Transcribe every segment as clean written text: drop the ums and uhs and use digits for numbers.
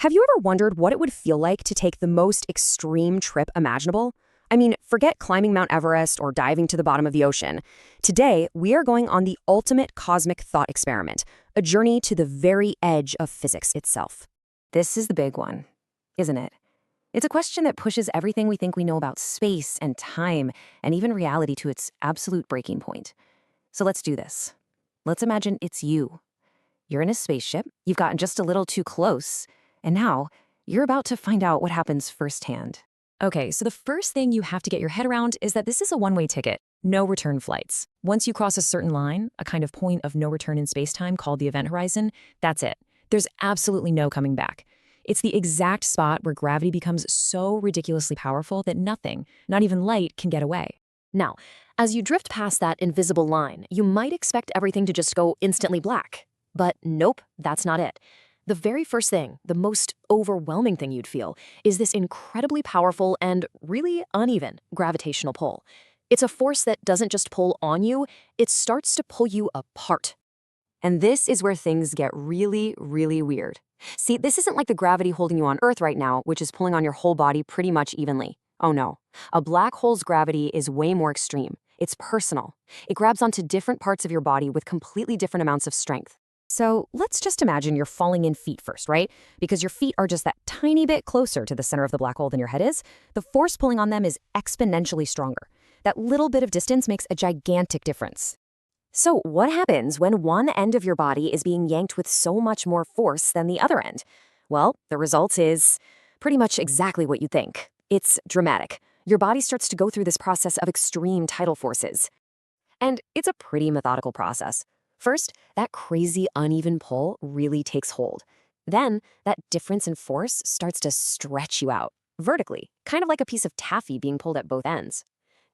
Have you ever wondered what it would feel like to take the most extreme trip imaginable? I mean, forget climbing Mount Everest or diving to the bottom of the ocean. Today, we are going on the ultimate cosmic thought experiment, a journey to the very edge of physics itself. This is the big one, isn't it? It's a question that pushes everything we think we know about space and time and even reality to its absolute breaking point. So let's do this. Let's imagine it's you. You're in a spaceship, you've gotten just a little too close, and now you're about to find out what happens firsthand. Okay, so the first thing you have to get your head around is that this is a one-way ticket, no return flights. Once you cross a certain line, a kind of point of no return in space-time called the event horizon, that's it. There's absolutely no coming back. It's the exact spot where gravity becomes so ridiculously powerful that nothing, not even light, can get away. Now, as you drift past that invisible line, you might expect everything to just go instantly black. But nope, that's not it. The very first thing, the most overwhelming thing you'd feel, is this incredibly powerful and really uneven gravitational pull. It's a force that doesn't just pull on you, it starts to pull you apart. And this is where things get really, really weird. See, this isn't like the gravity holding you on Earth right now, which is pulling on your whole body pretty much evenly. Oh no. A black hole's gravity is way more extreme. It's personal. It grabs onto different parts of your body with completely different amounts of strength. So let's just imagine you're falling in feet first, right? Because your feet are just that tiny bit closer to the center of the black hole than your head is. The force pulling on them is exponentially stronger. That little bit of distance makes a gigantic difference. So what happens when one end of your body is being yanked with so much more force than the other end? Well, the result is pretty much exactly what you think. It's dramatic. Your body starts to go through this process of extreme tidal forces. And it's a pretty methodical process. First, that crazy uneven pull really takes hold. Then, that difference in force starts to stretch you out, vertically, kind of like a piece of taffy being pulled at both ends.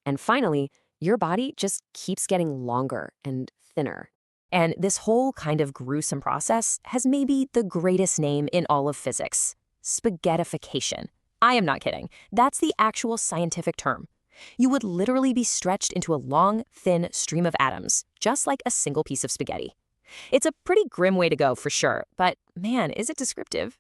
And finally, your body just keeps getting longer and thinner. And this whole kind of gruesome process has maybe the greatest name in all of physics: spaghettification. I am not kidding. That's the actual scientific term. You would literally be stretched into a long, thin stream of atoms, just like a single piece of spaghetti. It's a pretty grim way to go for sure, but man, is it descriptive.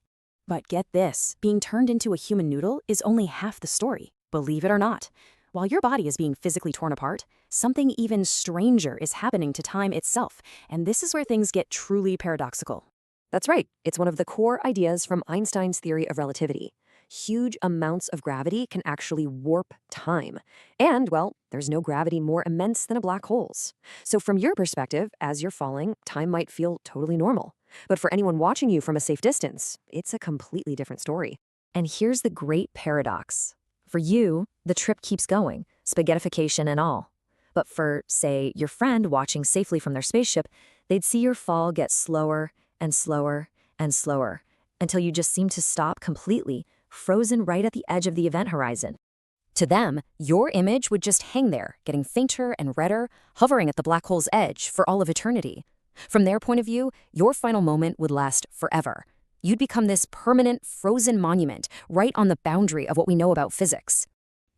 But get this, being turned into a human noodle is only half the story, believe it or not. While your body is being physically torn apart, something even stranger is happening to time itself, and this is where things get truly paradoxical. That's right, it's one of the core ideas from Einstein's theory of relativity. Huge amounts of gravity can actually warp time. And, well, there's no gravity more immense than a black hole's. So from your perspective, as you're falling, time might feel totally normal. But for anyone watching you from a safe distance, it's a completely different story. And here's the great paradox. For you, the trip keeps going, spaghettification and all. But for, say, your friend watching safely from their spaceship, they'd see your fall get slower and slower and slower until you just seem to stop completely, frozen right at the edge of the event horizon. To them, your image would just hang there, getting fainter and redder, hovering at the black hole's edge for all of eternity. From their point of view, your final moment would last forever. You'd become this permanent, frozen monument right on the boundary of what we know about physics.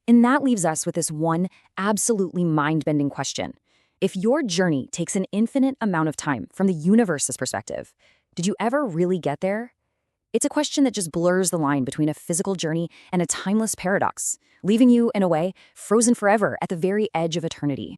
And that leaves us with this one absolutely mind-bending question. If your journey takes an infinite amount of time from the universe's perspective, did you ever really get there? It's a question that just blurs the line between a physical journey and a timeless paradox, leaving you, in a way, frozen forever at the very edge of eternity.